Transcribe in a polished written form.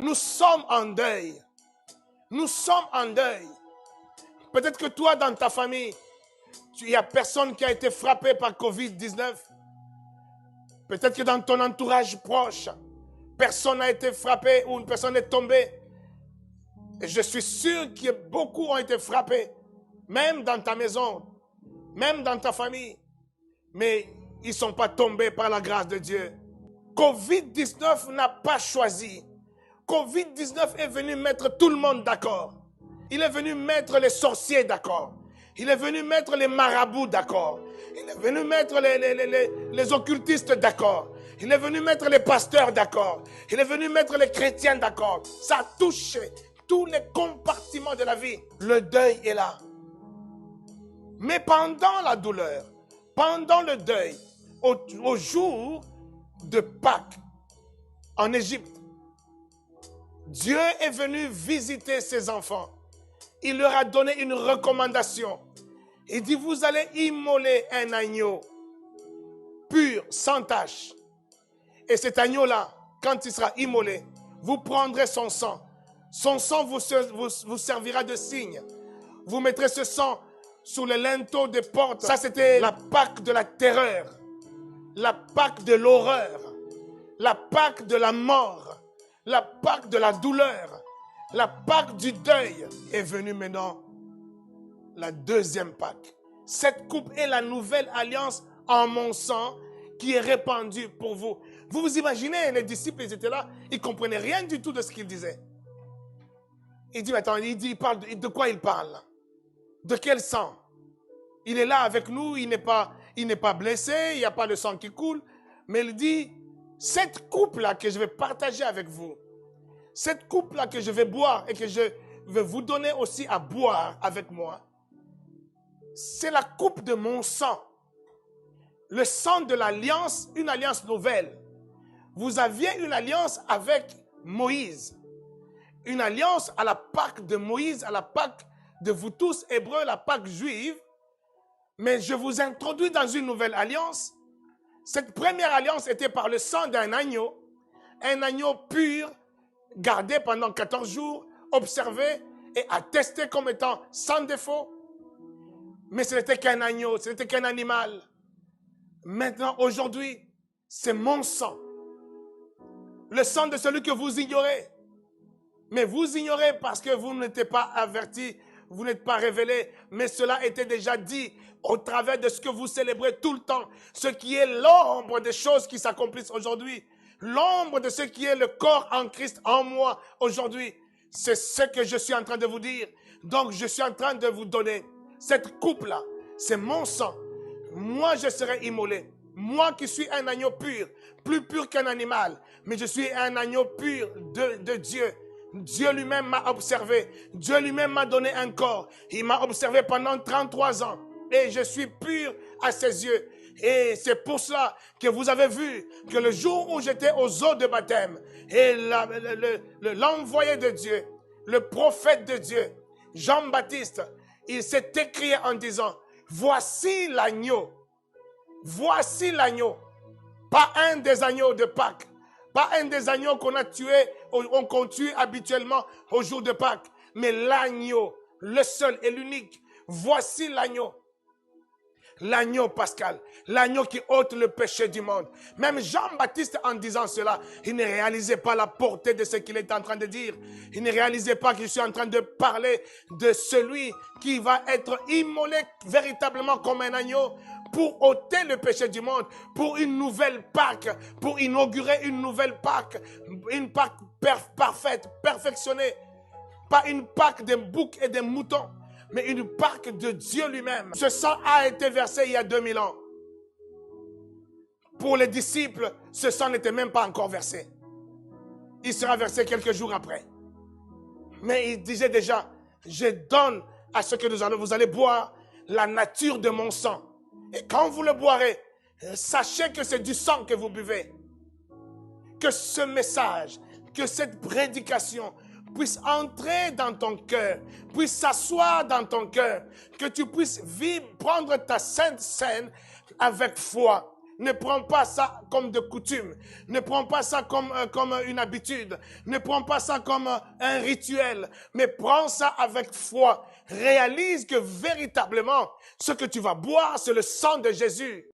Nous sommes en deuil. Nous sommes en deuil. Peut-être que toi, dans ta famille, il n'y a personne qui a été frappé par Covid-19. Peut-être que dans ton entourage proche, personne n'a été frappé ou une personne est tombée. Et je suis sûr que beaucoup ont été frappés, même dans ta maison, même dans ta famille. Mais ils ne sont pas tombés par la grâce de Dieu. Covid-19 n'a pas choisi. Covid-19 est venu mettre tout le monde d'accord. Il est venu mettre les sorciers d'accord. Il est venu mettre les marabouts d'accord. Il est venu mettre les occultistes d'accord. Il est venu mettre les pasteurs d'accord. Il est venu mettre les chrétiens d'accord. Ça a touché tous les compartiments de la vie. Le deuil est là. Mais pendant la douleur, pendant le deuil, au jour de Pâques, en Égypte, Dieu est venu visiter ses enfants. Il leur a donné une recommandation. Il dit, vous allez immoler un agneau pur, sans tache. Et cet agneau-là, quand il sera immolé, vous prendrez son sang. Son sang vous servira de signe. Vous mettrez ce sang sur le linteau des portes. Ça, c'était la Pâque de la terreur. La Pâque de l'horreur. La Pâque de la mort. La Pâque de la douleur. La Pâque du deuil est venue maintenant. La deuxième Pâque. Cette coupe est la nouvelle alliance en mon sang qui est répandue pour vous. Vous vous imaginez, les disciples, ils étaient là, ils ne comprenaient rien du tout de ce qu'il disait. Il dit, attends, il parle de quoi il parle? De quel sang? Il est là avec nous, il n'est pas blessé, il n'y a pas de sang qui coule. Mais il dit, cette coupe-là que je vais partager avec vous, cette coupe-là que je vais boire et que je vais vous donner aussi à boire avec moi, c'est la coupe de mon sang. Le sang de l'alliance, une alliance nouvelle. Vous aviez une alliance avec Moïse. Une alliance à la Pâque de Moïse, à la Pâque de vous tous, Hébreux, la Pâque juive. Mais je vous introduis dans une nouvelle alliance. Cette première alliance était par le sang d'un agneau pur, gardé pendant 14 jours, observé et attesté comme étant sans défaut. Mais ce n'était qu'un agneau, ce n'était qu'un animal. Maintenant, aujourd'hui, c'est mon sang. Le sang de celui que vous ignorez. Mais vous ignorez parce que vous n'êtes pas avertis, vous n'êtes pas révélés. Mais cela était déjà dit au travers de ce que vous célébrez tout le temps. Ce qui est l'ombre des choses qui s'accomplissent aujourd'hui. L'ombre de ce qui est le corps en Christ en moi aujourd'hui. C'est ce que je suis en train de vous dire. Donc je suis en train de vous donner cette coupe-là. C'est mon sang. Moi je serai immolé. Moi qui suis un agneau pur. Plus pur qu'un animal. Mais je suis un agneau pur de Dieu. Dieu lui-même m'a observé. Dieu lui-même m'a donné un corps. Il m'a observé pendant 33 ans. Et je suis pur à ses yeux. Et c'est pour cela que vous avez vu que le jour où j'étais aux eaux de baptême, et l'envoyé de Dieu, le prophète de Dieu, Jean-Baptiste, il s'est écrié en disant, voici l'agneau. Voici l'agneau. Pas un des agneaux de Pâques. Pas un des agneaux qu'on a tués, qu'on tue habituellement au jour de Pâques. Mais l'agneau, le seul et l'unique. Voici l'agneau. L'agneau pascal. L'agneau qui ôte le péché du monde. Même Jean-Baptiste, en disant cela, il ne réalisait pas la portée de ce qu'il est en train de dire. Il ne réalisait pas que je suis en train de parler de celui qui va être immolé véritablement comme un agneau pour ôter le péché du monde, pour une nouvelle Pâque, pour inaugurer une nouvelle Pâque, une Pâque parfaite, perfectionnée. Pas une Pâque des boucs et des moutons, mais une Pâque de Dieu lui-même. Ce sang a été versé il y a 2000 ans. Pour les disciples, ce sang n'était même pas encore versé. Il sera versé quelques jours après. Mais il disait déjà, je donne à ce que vous allez boire la nature de mon sang. Et quand vous le boirez, sachez que c'est du sang que vous buvez. Que ce message, que cette prédication puisse entrer dans ton cœur, puisse s'asseoir dans ton cœur, que tu puisses vivre, prendre ta sainte scène avec foi, Ne prends pas ça comme de coutume. Ne prends pas ça comme une habitude. Ne prends pas ça comme un rituel. Mais prends ça avec foi. Réalise que véritablement, ce que tu vas boire, c'est le sang de Jésus.